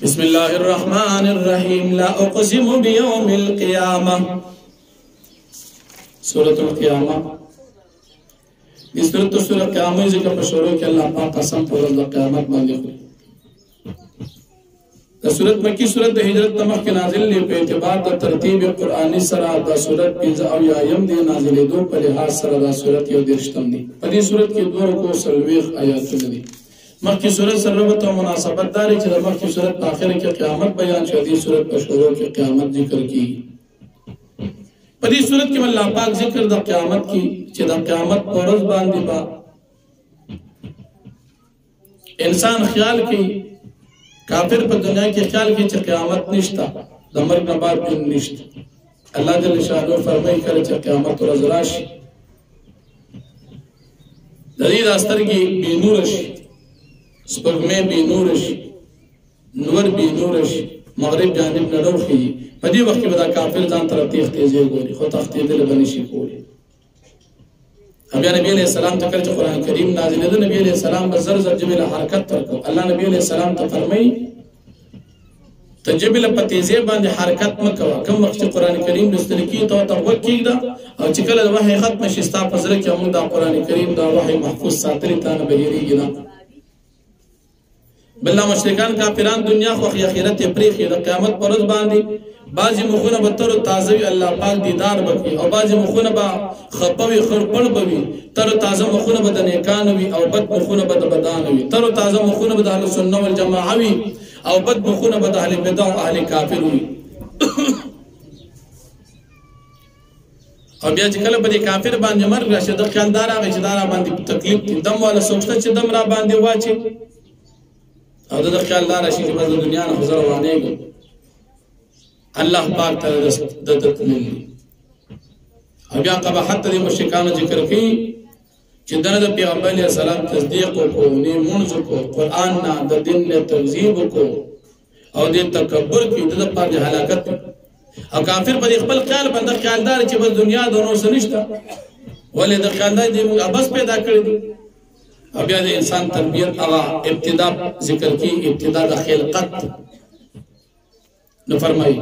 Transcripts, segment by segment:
بسم الله الرحمن الرحيم لا اقسم بيوم القيامة سورة القيامة اس سورة قیامت ذکر پشورو کہ اللہ پاک قسم پر اللہ قیامت باندې خوري دا سورت مکی سورت دا ہجرت تمخ کے نازل لی پہ اعتبار دا ترتیب قرآنی سرا دا سورت پیزا او یایم دی نازل دو پر لحاظ سرا دا سورت یو درشتم دی پدی سورت کی دور کو سلویخ آیاتون دی مکی سورت سر ربط و مناسبت داری چھ دا مکی سورت آخر کے قیامت بیان شدی سورت پشورو کے قیامت ذکر کی پدی سورت کی اللہ پاک ذکر دا قیامت کی چھ دا قیامت پورز باندی با انسان خیال کی کافر پر دنیا کے خیال کی چھ قیامت نشتا دا مرگ نباد دن نشتا اللہ جل شاہدو فرمائی کرے چھ قیامت و رزراشی دید آسترگی بی نورشی سپرگمے بی نورشی نور بی نورشی مغرب جانب نروخی پدی وقت کی بدا کافر زان طرف تیخ تیزی گوری خود تختی دل بنیشی کوری اب یا نبی علیہ السلام تکر چھ قرآن کریم نازل دو نبی علیہ السلام بزر زر جبیل حرکت ترکو اللہ نبی علیہ السلام تفرمائی تجبیل پتیزی باندی حرکت مکوا کم وقت چھ قرآن کریم دستلکی تو تغوک کیگ دا او چکل وحی ختم شستا پزرک امون دا قرآن کریم دا وحی محفوظ ساتری تانا بہیری گنا بالله مشرکان کافران دنیا خو اخرت پریخي د قیامت پر ورځ باندې بعضی مخونه به تر تازه الله پاک دیدار وکړي او بعضی مخونه به خپوي خړپړ بوي تر تازه مخونه به د نیکان وي او بد مخونه به د بدان وي تر تازه مخونه به د اهل سنت والجماعه وي او بد مخونه به د اهل بدع او اهل کافر وي او بیا چې کله به کافر باندې مرګ راشي د خیالدار هغه چې دارا باندې تکلیف دم ولا سوچته چې دم را باندې واچي او دا خیال دار شي چې بس د دنیا نه خزر روانېږي الله پاک ته د تللی او بیا قباحت د مشرکانو ذکر کوي چې دغه د پیغمبر علیه السلام تصدیق کو نه منځ کو قران نه د دین نه تکذیب کو او د تکبر کې د پاره هلاکت او کافر په خپل خیال باندې خیالدار چې بس دنیا دونو سنشتہ ولې د خیالدار دی بس پیدا کړی اب یاد انسان تربیت اغا ابتدا ذکر کی ابتدا دا خلقت نو فرمائی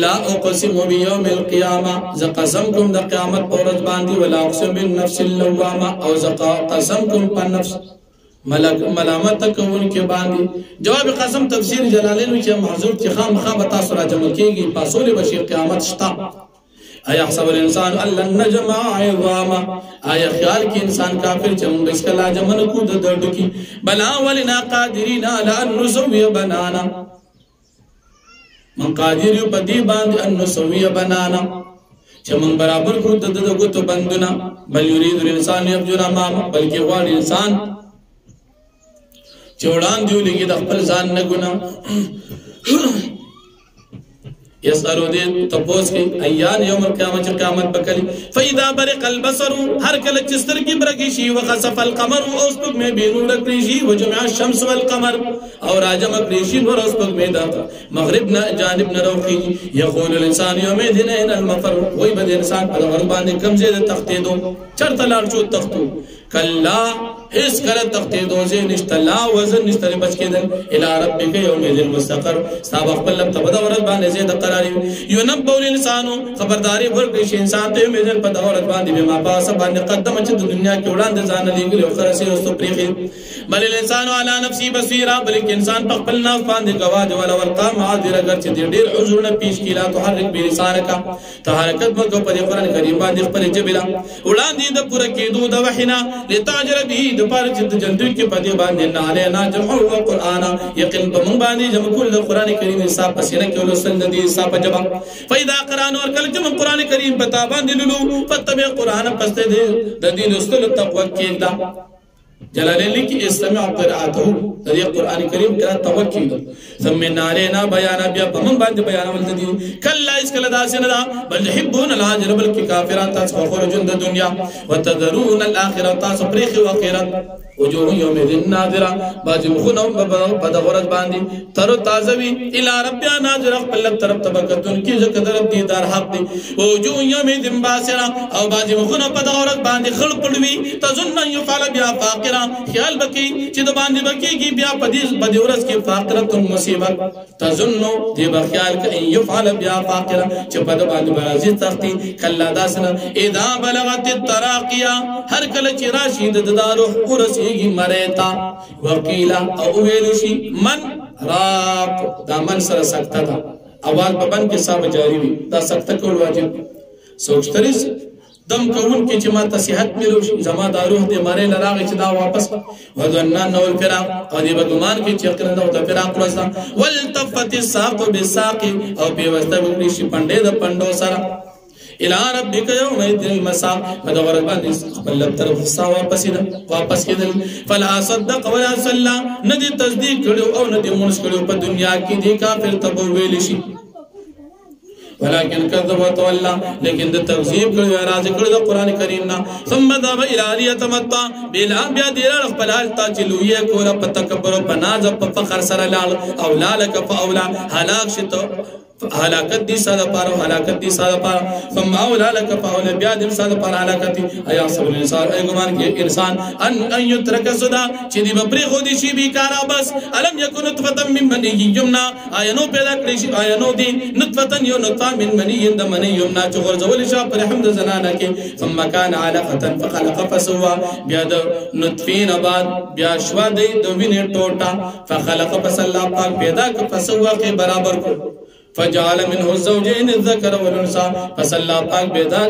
لا اقسم بیوم القیامة ز قسم کم دا قیامت پورت باندی ولا اقسم بالنفس اللوامة او ز قسم کم پر نفس ملامت کون کے باندی جواب قسم تفسیر جلالین وچے محضور کی خام خابتا سرا جمع کی گی پاسول بشیر قیامت شتا آیا حسب الانسان اللہ نجمع عظاما آیا خیال کی انسان کافر چمونگ اس کا لاجمن کو درد کی بلا ولنا قادرین لأن نسوی بنانا من قادریو پدی باند ان نسوی بنانا چمونگ برابر کو درد کو تو بندنا بل یرید الانسان یفجر ماما بلکہ وار انسان چوڑان دیو لگی دخپل زان نگنا یسارو دین تپوس کی ایان یوم القیامت قیامت بکلی فیدا برق البصر ہر کل چستر کی برگیشی وخسف القمر اوسپک میں بینور اکریشی وجمع الشمس والقمر اور آجم اکریشی ورسپک میں داتا مغرب جانب نروخی یقول الانسان یوم دین این المفر وی بد انسان پر غربان کم زید تختی دو چرت لارچو تختو کلا اس کل تختی دو زی نشتا لا وزن نشتا بچ کے دن الى ربک یوم دین مستقر سابق پلب تبدا ورزبان زید قراری یونبو الانسانو خبرداری ورکش انسان تے میدن پدا عورت باندې بما پاس باندې قدم چې دنیا کې وړاندې ځان لګل او خرسي او پریخي بل الانسان علی نفسه بصیرا بلکې انسان په خپل نفس باندې گواذ ولا ورقا معذر اگر چې ډیر عذر نه پیش کیلا تو حرک به لسانک ته حرکت وکړه په قرآن کریم باندې خپل جبلا وړاندې د پوره کېدو د وحینا لتاجر به د پاره چې جلدی کې په دې باندې نه علینا جمع القرآن یقین په مونږ باندې جمع کول د قرآن کریم حساب پسینه کې ولسل دي حساب جواب فیدا قرآن اور کل جمع قرآن کریم بتا باندې لولو فتبع قرآن پسته دې د دې لستل تقوا کېدا جلالین کی استمع قرآته دې قرآن کریم کرا توکید ثم نارینا بیان بیا بمن باندې بیان ول دي کلا اس کلا داسنه بل يحبون العاجل بل کی کافرات تاسو خرجون د دنیا وتذرون الاخره تاسو پریخ واخرت وجوه يومئذ ناظرة باج مخونهم بد غرض باندې تر تازه وي الى ربها ناظرة خپل طرف تبکتون کی ذکر رب دیدار حق دی وجوه يومئذ باسرة او باج مخونه بد غرض باندې خړ پړوي تظن ان يفعل بها فاقرة خیال بکی چې د باندې بکیږي بیا پدې ورځ کې فاقرة مصیبت تظن دی بخیال ک ان يفعل بها فاقرة چې په باندې برازي تختی کلا داسنه اذا بلغت التراقيا هر کله چې راشي د دارو ورسیږي مریتا وقیلا او ویلشي من راق دا من سره سکتا دا اواز ببن کې صاحب جاری وي دا سکتا کول واجب سوچتریس دم کون کې چې ما تصحیحت ملو زما دا روح دې ماره لراغه چې دا واپس وذننا نو الفراق او دې بګمان کې چې کړه دا د فراق ورسا والتفت الساق بالساق او په واسطه وکړي شي پنده د پندو سره الى ربك يومئذ المساق فدور باندې خپل طرف سا واپس کېدل فلا صدق ولا صلى ندي تصدیق کړو او ندي مونږ کړو په دنیا کې دې کافر تبو ویل شي ولكن كذب وتولى لكن د تکذیب کړو راز کړو د قران کریم نا ثم ذهب الى اليتمتع بلا بیا دې خپل حال ته چلوې کوله په تکبر په ناز په فخر سره لاړ او لالک فاولا هلاك شتو هلاکت دی ساده پاره هلاکت دی ساده پاره ثم اولا لك فاول بیا دې ساده پاره هلاکت ایا صبر انسان ای ګمان کې انسان ان يترك صدا چې دی بپری خو دي شي بیکارا بس الم يكن نطفه من مني يمنا اينو پیدا کړی شي اينو دي نطفه یو نطفه من مني د مني يمنا چې ورزول شي پر حمد زنانه کې ثم كان علقه فخلق فسوى بیا د نطفین بعد بیا شوا دی د وینې ټوټه فخلق فسلا پاک پیدا ک فسوى کې برابر کو فجعل منه الزوجين الذكر والانثى فصلى پاک بیدار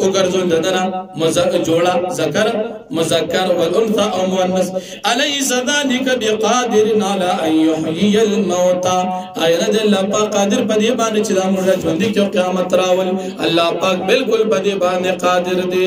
وګرځول ددنه جوړا ذکر مذکر والانثى او مؤنث اليس ذلك بقادر على ان يحيي الموتى ايرد الله پاک قادر پدې باندې چې د مړه ژوند کې قیامت راول الله پاک بالکل پدې باندې قادر دی